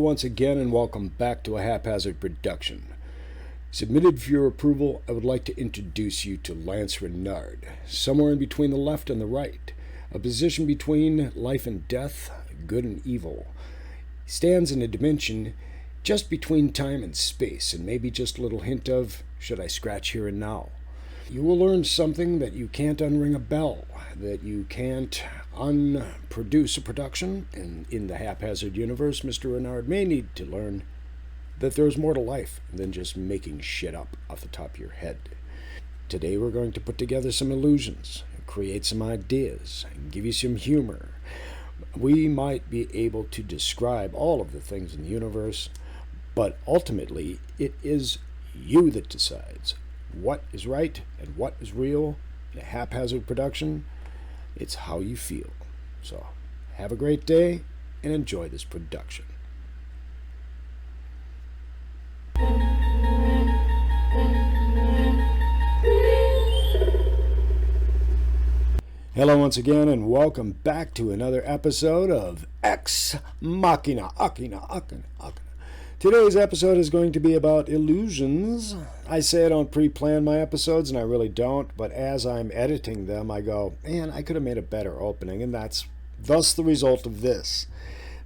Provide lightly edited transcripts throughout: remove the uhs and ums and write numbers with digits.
once again and welcome back to a Haphazard production. Submitted for your approval, I would like to introduce you to Reynard, somewhere in between the left and the right, a position between life and death, good and evil. He stands in a dimension just between time and space, and maybe just a little hint of, should I scratch here and now? You will learn something that you can't unring a bell, that you can't unproduce a production, and in the Haphazard universe, Mr. Reynard may need to learn that there's more to life than just making shit up off the top of your head. Today we're going to put together some illusions, create some ideas, and give you some humor. We might be able to describe all of the things in the universe, but ultimately it is you that decides what is right and what is real in a Haphazard production. It's how you feel. So have a great day and enjoy this production. Hello once again and welcome back to another episode of Ex Machina. Today's episode is going to be about illusions. I say I don't pre-plan my episodes, and I really don't, but as I'm editing them, I go, man, I could have made a better opening, and that's thus the result of this.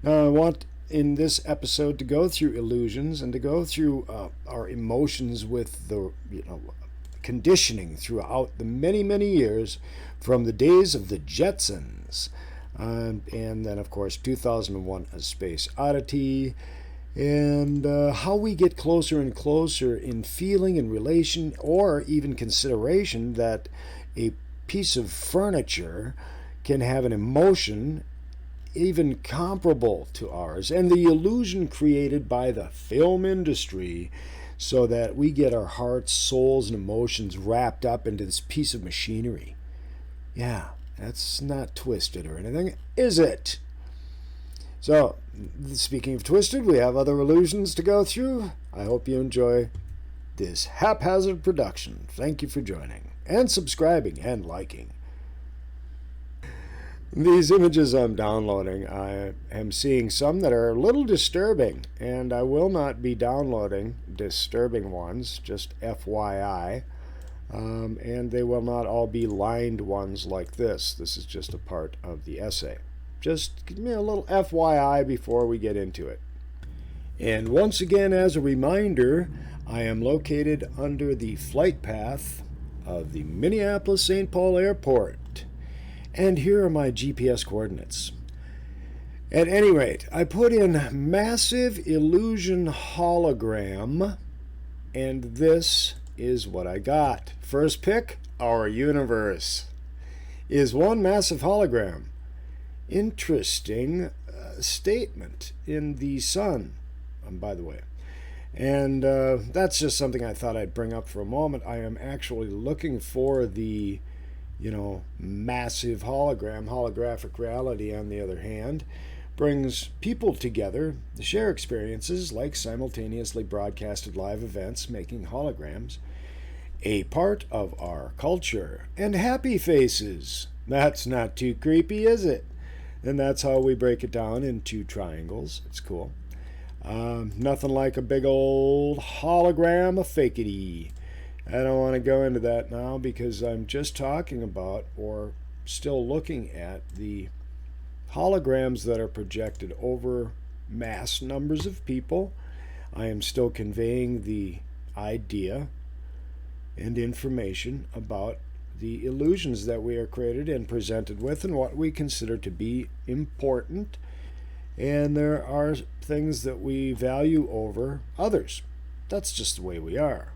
Now, I want in this episode to go through illusions and to go through our emotions with the conditioning throughout the many years from the days of the Jetsons, and then, of course, 2001: A Space Odyssey, and how we get closer and closer in feeling and relation or even consideration that a piece of furniture can have an emotion even comparable to ours, and the illusion created by the film industry so that we get our hearts, souls, and emotions wrapped up into this piece of machinery. Yeah, that's not twisted or anything, is it? So, speaking of twisted, we have other illusions to go through. I hope you enjoy this Haphazard production. Thank you for joining and subscribing and liking. These images I'm downloading, I am seeing some that are a little disturbing, and I will not be downloading disturbing ones, just FYI. And they will not all be lined ones like this. This is just a part of the essay. Just give me a little FYI before we get into it. And once again, as a reminder, I am located under the flight path of the Minneapolis-St. Paul Airport. And here are my GPS coordinates. At any rate, I put in massive illusion hologram, and this is what I got. First pick, our universe, is one massive hologram. Interesting statement in the sun, by the way. And that's just something I thought I'd bring up for a moment. I am actually looking for the, massive hologram. Holographic reality, on the other hand, brings people together to share experiences like simultaneously broadcasted live events, making holograms a part of our culture. And happy faces. That's not too creepy, is it? And that's how we break it down into triangles. It's cool. Nothing like a big old hologram of fakeity. I don't want to go into that now because I'm just talking about, or still looking at, the holograms that are projected over mass numbers of people. I am still conveying the idea and information about the illusions that we are created and presented with and what we consider to be important. And there are things that we value over others. That's just the way we are.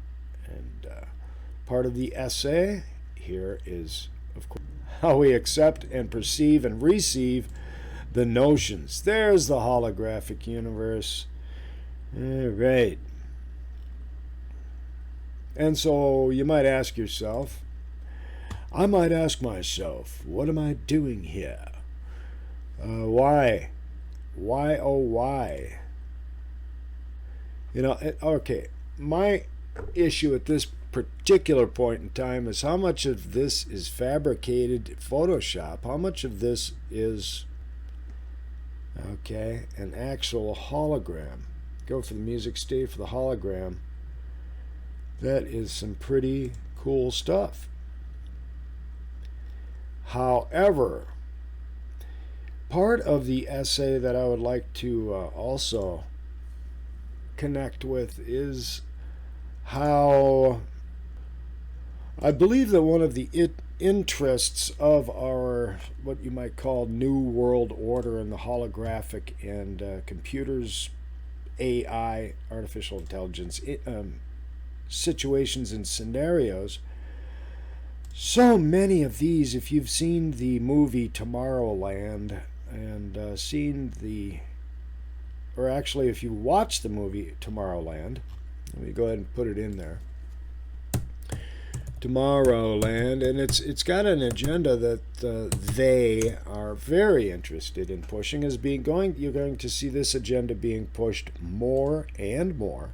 And part of the essay here is, of course, how we accept and perceive and receive the notions. There's the holographic universe. All right. And so you might ask yourself, I might ask myself, what am I doing here? Why? Why, oh why? Okay, my issue at this particular point in time is how much of this is fabricated Photoshop, how much of this is Okay, an actual hologram. Go for the music, stay for the hologram. That is some pretty cool stuff. However, part of the essay that I would like to also connect with is how I believe that one of the interests of our, what you might call, new world order and the holographic and computers, AI, artificial intelligence, situations and scenarios, so many of these, if you've seen the movie Tomorrowland and seen the, or actually if you watch the movie Tomorrowland, let me go ahead and put it in there. Tomorrowland, and it's got an agenda that they are very interested in pushing. You're going to see this agenda being pushed more and more.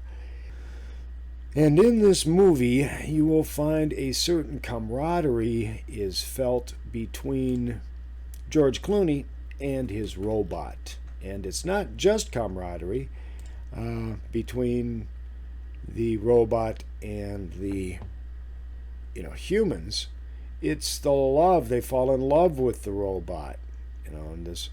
And in this movie, you will find a certain camaraderie is felt between George Clooney and his robot. And it's not just camaraderie between the robot and the humans. It's the love. They fall in love with the robot. And this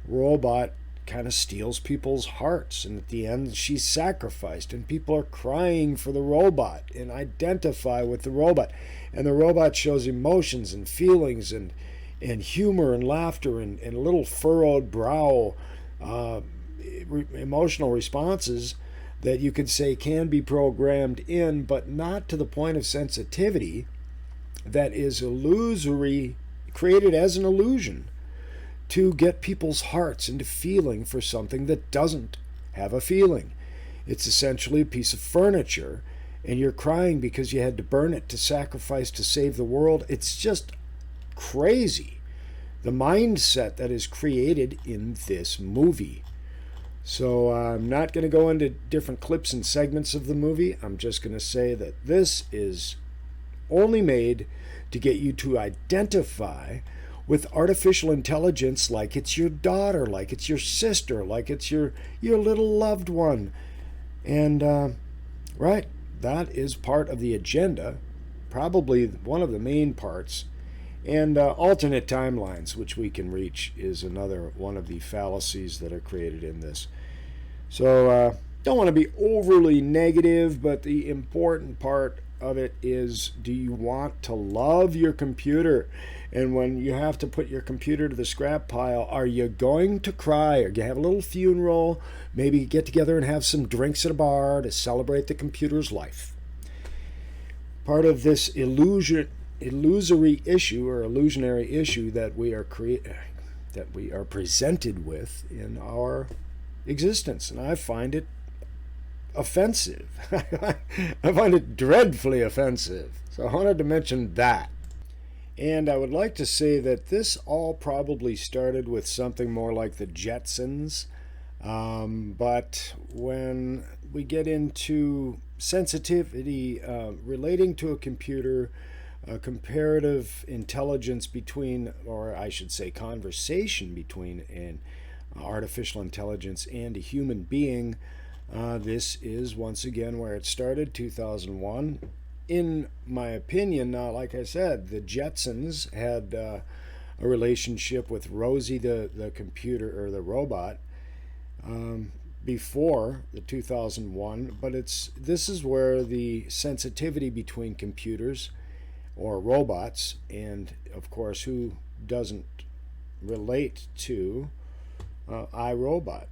robot kind of steals people's hearts, and at the end she's sacrificed, and people are crying for the robot and identify with the robot, and the robot shows emotions and feelings and humor and laughter and a little furrowed brow, emotional responses that you could say can be programmed in, but not to the point of sensitivity that is illusory, created as an illusion to get people's hearts into feeling for something that doesn't have a feeling. It's essentially a piece of furniture, and you're crying because you had to burn it to sacrifice to save the world. It's just crazy, the mindset that is created in this movie. So I'm not going to go into different clips and segments of the movie. I'm just going to say that this is only made to get you to identify with artificial intelligence like it's your daughter, like it's your sister, like it's your little loved one. And, right, that is part of the agenda, probably one of the main parts. And alternate timelines, which we can reach, is another one of the fallacies that are created in this. So, don't want to be overly negative, but the important part of it is, do you want to love your computer? And when you have to put your computer to the scrap pile, are you going to cry? Or you have a little funeral, maybe get together and have some drinks at a bar to celebrate the computer's life? Part of this illusory issue or illusionary issue that we are presented with in our existence, and I find it offensive. I find it dreadfully offensive. So I wanted to mention that. And I would like to say that this all probably started with something more like the Jetsons. But when we get into sensitivity relating to a computer, comparative intelligence between, or I should say conversation between an artificial intelligence and a human being, this is once again where it started, 2001. In my opinion, now, like I said, the Jetsons had a relationship with Rosie, the computer or the robot, before the 2001. But this is where the sensitivity between computers or robots, and of course, who doesn't relate to iRobot,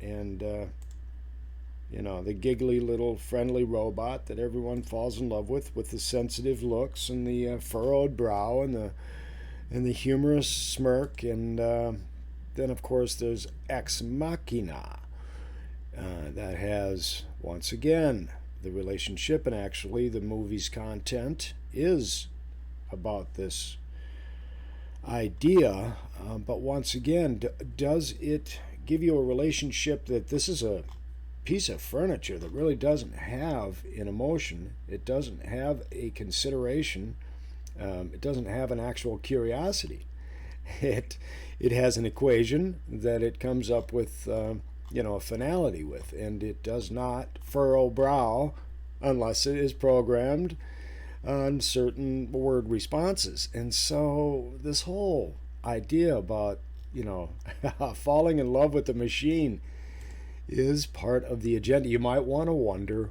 and the giggly little friendly robot that everyone falls in love with the sensitive looks and the furrowed brow and the humorous smirk. And then, of course, there's Ex Machina that has, once again, the relationship. And actually, the movie's content is about this idea. But once again, does it give you a relationship that this is a piece of furniture that really doesn't have an emotion, it doesn't have a consideration, it doesn't have an actual curiosity? it has an equation that it comes up with a finality with, and it does not furrow brow unless it is programmed on certain word responses. And so this whole idea about falling in love with the machine is part of the agenda. You might want to wonder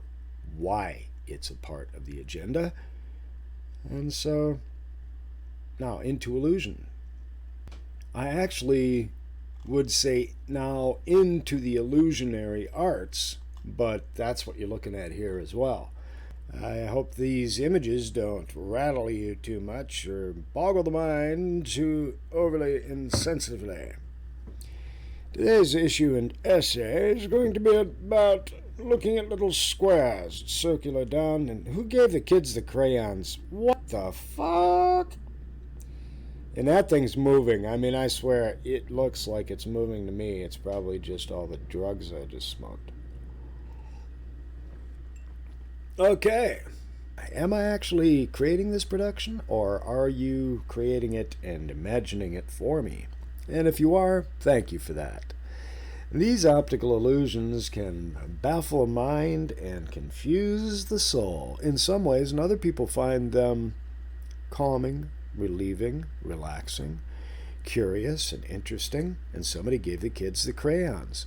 why it's a part of the agenda. And so now into illusion. I actually would say now into the illusionary arts, but that's what you're looking at here as well. I hope these images don't rattle you too much or boggle the mind too overly insensitively. Today's issue and essay is going to be about looking at little squares, circular down, and who gave the kids the crayons? What the fuck? And that thing's moving. I mean, I swear, it looks like it's moving to me. It's probably just all the drugs I just smoked. Okay. Am I actually creating this production, or are you creating it and imagining it for me? And if you are, thank you for that. These optical illusions can baffle the mind and confuse the soul in some ways, and other people find them calming, relieving, relaxing, curious, and interesting. And somebody gave the kids the crayons.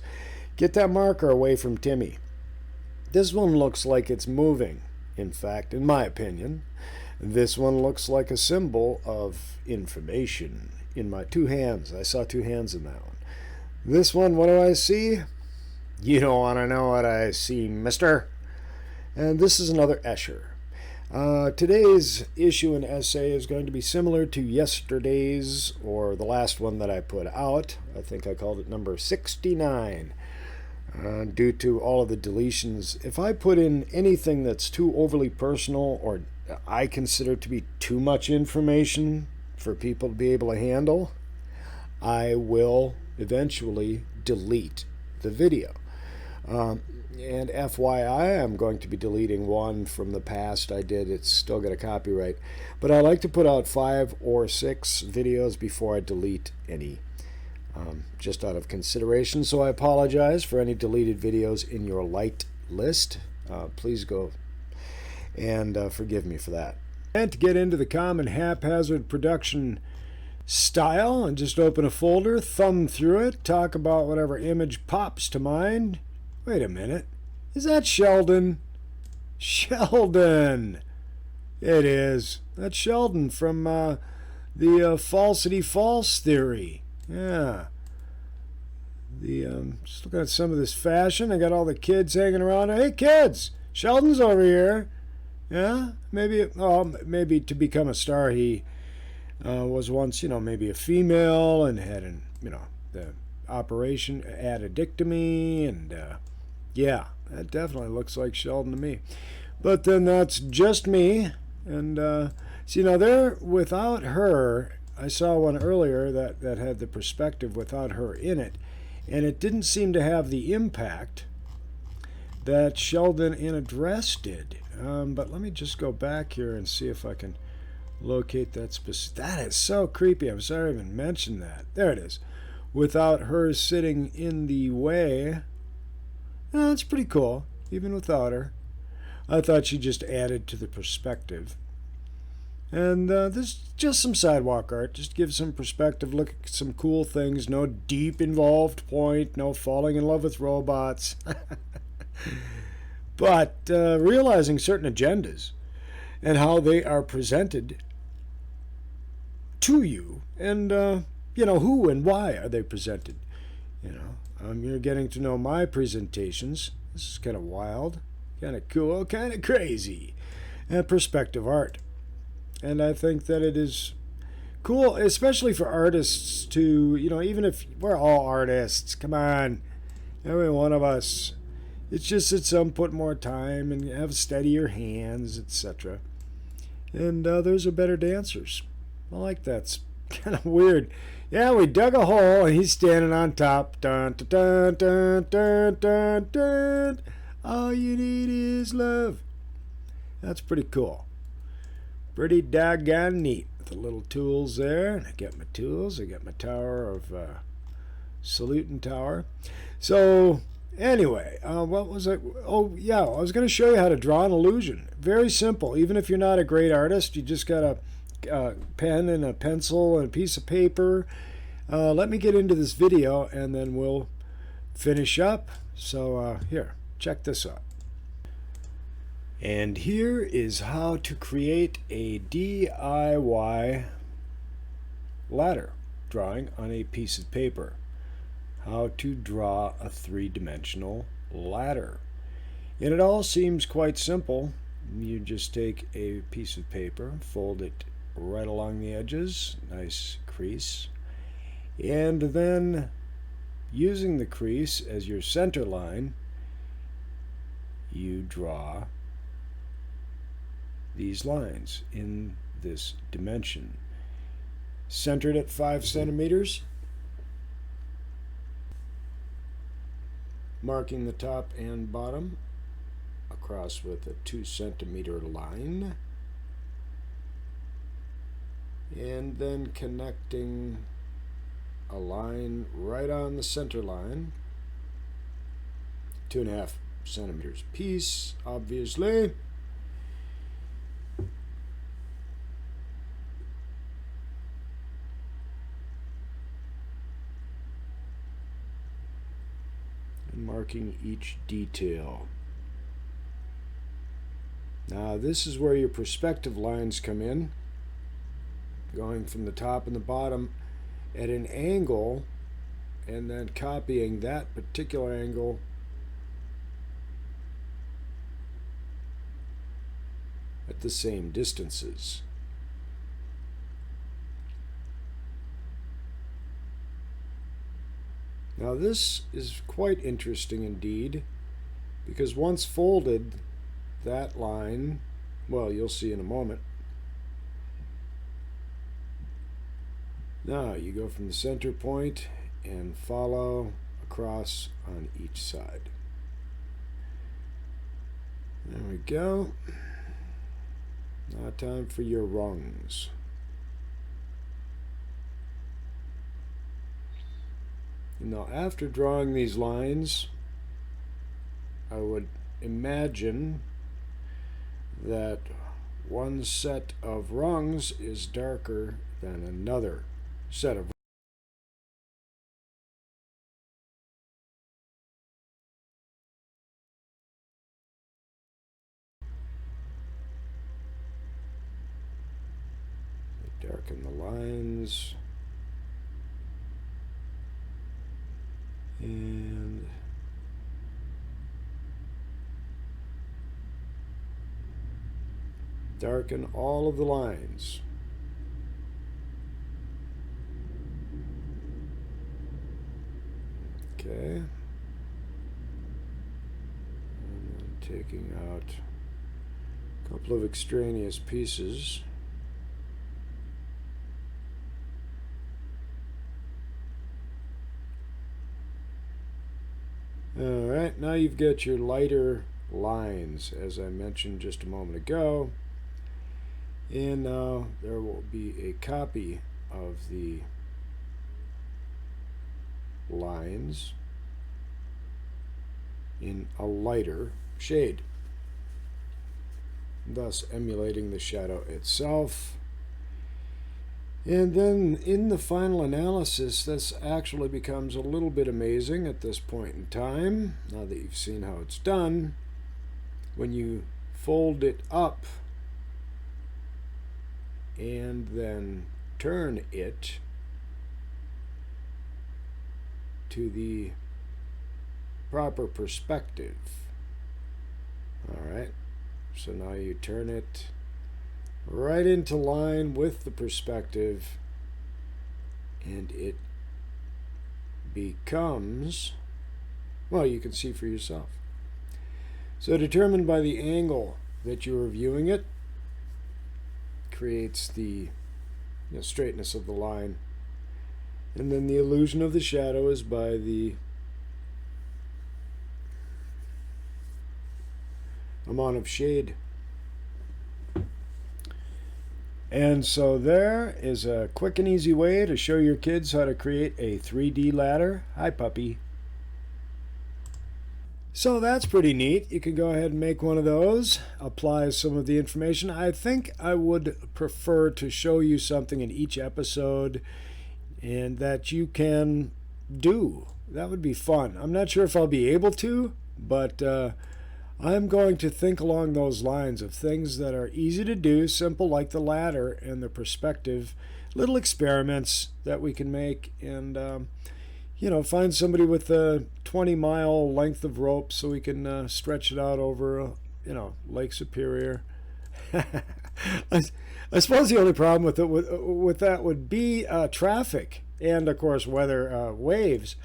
Get that marker away from Timmy. This one looks like it's moving. In fact, in my opinion, this one looks like a symbol of information. In my two hands, I saw two hands in that one. This one, what do I see? You don't want to know what I see, mister. And this is another Escher. Today's issue and essay is going to be similar to yesterday's, or the last one that I put out. I think I called it number 69. Due to all of the deletions. If I put in anything that's too overly personal or I consider to be too much information for people to be able to handle, I will eventually delete the video. And FYI, I'm going to be deleting one from the past I did. It's still got a copyright. But I like to put out 5 or 6 videos before I delete any, just out of consideration. So I apologize for any deleted videos in your liked list. Please go and forgive me for that. And to get into the common haphazard production style, and just open a folder, thumb through it, talk about whatever image pops to mind. Wait a minute. Is that Sheldon? Sheldon! It is. That's Sheldon from the falsity false theory. Yeah. Just looking at some of this fashion. I got all the kids hanging around. Hey, kids! Sheldon's over here. Yeah? Maybe to become a star, he was once, maybe a female and had the operation addictomy, and yeah, that definitely looks like Sheldon to me. But then that's just me, and see, now there, without her, I saw one earlier that had the perspective without her in it, and it didn't seem to have the impact that Sheldon in a dress did. But let me just go back here and see if I can locate that specific. That is so creepy. I'm sorry I even mentioned that. There it is. Without her sitting in the way. That's pretty cool, even without her. I thought she just added to the perspective. And this is just some sidewalk art. Just give some perspective, look at some cool things. No deep involved point, no falling in love with robots. But realizing certain agendas and how they are presented to you, and who and why are they presented. You're getting to know my presentations. This is kind of wild, kind of cool, kind of crazy, and perspective art. And I think that it is cool, especially for artists to, even if we're all artists, come on, every one of us. It's just that some put more time and have steadier hands, etc. And others are better dancers. I like that. It's kind of weird. Yeah, we dug a hole and he's standing on top. Dun, dun, dun, dun, dun, dun. All you need is love. That's pretty cool. Pretty daggone neat. the little tools there. And I get my tools. I get my tower of saluting tower. So anyway, what was it? Oh, yeah, I was going to show you how to draw an illusion. Very simple. Even if you're not a great artist, you just got a pen and a pencil and a piece of paper. Let me get into this video, and then we'll finish up. So here, check this out. And here is how to create a DIY ladder drawing on a piece of paper. How to draw a three-dimensional ladder. And it all seems quite simple. You just take a piece of paper, fold it right along the edges, nice crease, and then using the crease as your center line, you draw these lines in this dimension. Centered at 5 centimeters. Marking the top and bottom across with a 2 centimeter line. And then connecting a line right on the center line. 2.5 centimeters piece, obviously. Marking each detail. Now this is where your perspective lines come in, going from the top and the bottom at an angle, and then copying that particular angle at the same distances. Now this is quite interesting indeed, because once folded, that line, well, you'll see in a moment. Now you go from the center point and follow across on each side. There we go. Now time for your rungs. Now, after drawing these lines, I would imagine that one set of rungs is darker than another set of darken the lines. And darken all of the lines. Okay. And then taking out a couple of extraneous pieces. Alright, now you've got your lighter lines, as I mentioned just a moment ago. And now there will be a copy of the lines in a lighter shade, thus emulating the shadow itself. And then in the final analysis, this actually becomes a little bit amazing at this point in time, now that you've seen how it's done. When you fold it up and then turn it to the proper perspective. Alright, so now you turn it right into line with the perspective, and it becomes, well, you can see for yourself. So determined by the angle that you are viewing it creates the straightness of the line, and then the illusion of the shadow is by the amount of shade. And so there is a quick and easy way to show your kids how to create a 3D ladder. Hi, puppy. So that's pretty neat. You can go ahead and make one of those, apply some of the information. I think I would prefer to show you something in each episode and that you can do. That would be fun. I'm not sure if I'll be able to, but I'm going to think along those lines of things that are easy to do, simple like the ladder and the perspective, little experiments that we can make, and find somebody with a 20-mile length of rope so we can stretch it out over, Lake Superior. I suppose the only problem with that would be traffic and, of course, weather, waves.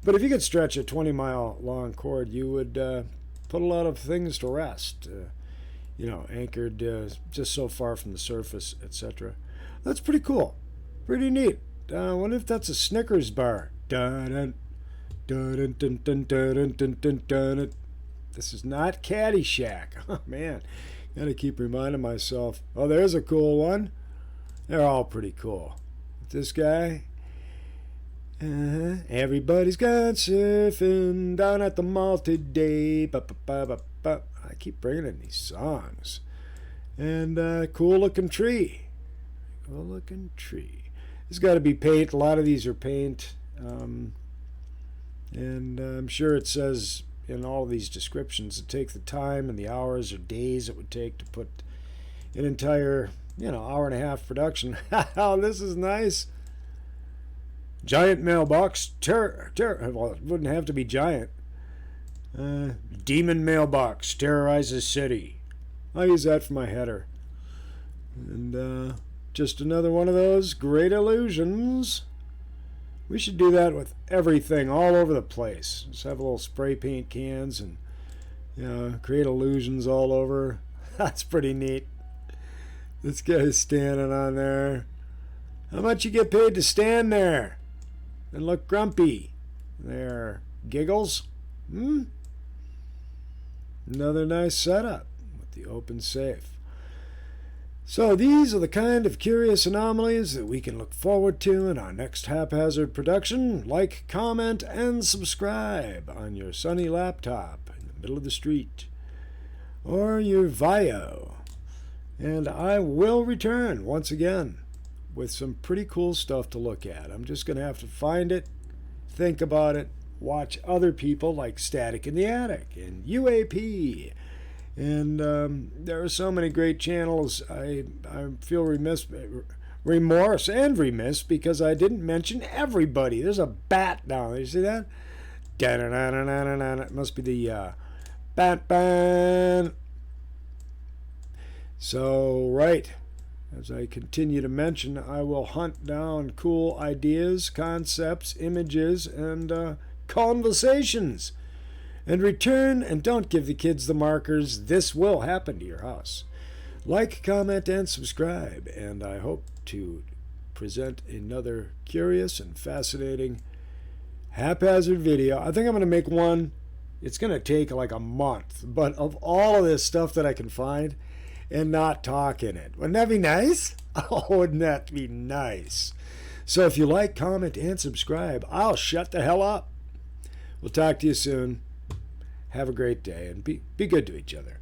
But if you could stretch a 20-mile long cord, you would put a lot of things to rest, anchored just so far from the surface, etc. That's pretty cool. Pretty neat. I wonder if that's a Snickers bar. Dun, dun, dun, dun, dun, dun, dun, dun, dun. This is not Caddyshack. Oh, man. Gotta keep reminding myself. Oh, there's a cool one. They're all pretty cool. This guy. Everybody's gone surfing down at the mall today. I keep bringing in these songs. And cool looking tree. Cool looking tree. There's got to be paint. A lot of these are paint. And I'm sure it says in all of these descriptions to take the time and the hours or days it would take to put an entire, hour and a half production. Oh, this is nice. Giant mailbox. Well, it wouldn't have to be giant. Demon mailbox terrorizes city. I'll use that for my header. And just another one of those great illusions. We should do that with everything all over the place. Just have little spray paint cans and create illusions all over. That's pretty neat. This guy's standing on there. How much you get paid to stand there and look grumpy? There, giggles. Another nice setup with the open safe. So these are the kind of curious anomalies that we can look forward to in our next Haphazard production. Like, comment, and subscribe on your sunny laptop in the middle of the street or your Vio. And I will return once again with some pretty cool stuff to look at. I'm just going to have to find it, think about it, watch other people like Static in the Attic and UAP. And there are so many great channels. I feel remorse and remiss because I didn't mention everybody. There's a bat down there. You see that? It must be the Batman. So, right, as I continue to mention, I will hunt down cool ideas, concepts, images, and conversations. And return, and don't give the kids the markers. This will happen to your house. Like, comment, and subscribe. And I hope to present another curious and fascinating Haphazard video. I think I'm going to make one. It's going to take like a month. But of all of this stuff that I can find and not talk in it. Wouldn't that be nice? Oh, wouldn't that be nice? So if you like, comment, and subscribe, I'll shut the hell up. We'll talk to you soon. Have a great day and be good to each other.